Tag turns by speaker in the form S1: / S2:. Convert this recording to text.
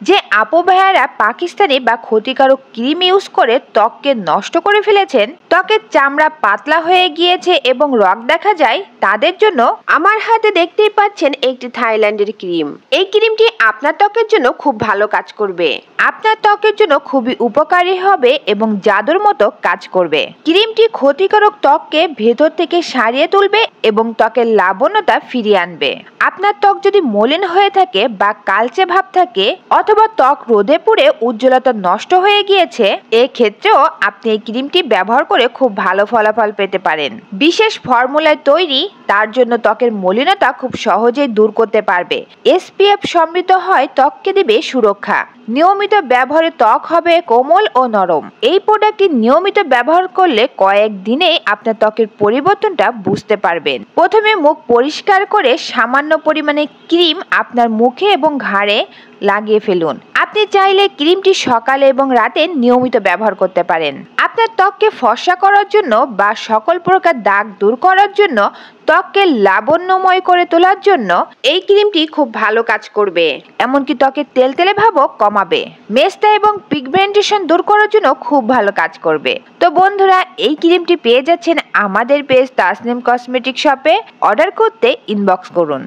S1: যে আপু ভাইয়ারা পাকিস্তানি বা ক্ষতিকারক ক্রিম ইউজ করে ত্বককে নষ্ট করে ফেলেছেন, ত্বকের চামড়া পাতলা হয়ে গিয়েছে এবং রগ দেখা যায়, তাদের জন্য আমার হাতে দেখতেই পাচ্ছেন একটি থাইল্যান্ডের ক্রিম। এই ক্রিমটি আপনার ত্বকের জন্য খুব ভালো কাজ করবে, আপনার ত্বকের জন্য খুবই উপকারী হবে এবং জাদুর মতো কাজ করবে। ক্রিমটি ক্ষতিকারক ত্বককে ভেতর থেকে সারিয়ে তুলবে এবং ত্বকের লাবণ্যতা ফিরিয়ে আনবে। আপনার ত্বক যদি মলিন হয়ে থাকে বা কালচে ভাব থাকে অথবা ত্বক রোদে পুড়ে উজ্জ্বলতা নষ্ট হয়ে গিয়েছে, এক্ষেত্রেও আপনি এই ক্রিমটি ব্যবহার করে খুব ভালো ফলাফল পেতে পারেন। বিশেষ ফর্মুলায় তৈরি, তার জন্য ত্বকের মলিনতা খুব সহজেই দূর করতে পারবে। SPF সমৃদ্ধ হয়, ত্বককে দিবে সুরক্ষা। নিয়মিত ব্যবহারে ত্বক হবে কোমল ও নরম। এই প্রোডাক্টটি নিয়মিত ব্যবহার করলে কয়েক দিনেই আপনার ত্বকের পরিবর্তনটা বুঝতে পারবেন। প্রথমে মুখ পরিষ্কার করে সামান্য পরিমাণে ক্রিম আপনার মুখে এবং ঘাড়ে লাগিয়ে ফেলুন। আপনি চাইলে ক্রিমটি সকালে এবং রাতে নিয়মিত ব্যবহার করতে পারেন। আপনার ত্বককে ফর্সা করার জন্য বা সকল প্রকার দাগ দূর করার জন্য, ত্বককে লাবণ্যময় করে তোলার জন্য এই ক্রিমটি খুব ভালো কাজ করবে। এমনকি ত্বকের তেলতেলে ভাবও কমাবে। মেস্তা এবং পিগমেন্টেশন দূর করার জন্য খুব ভালো কাজ করবে। তো বন্ধুরা, এই ক্রিমটি পেয়ে যাচ্ছেন আমাদের পেজ তাসনিম কসমেটিক শপে। অর্ডার করতে ইনবক্স করুন।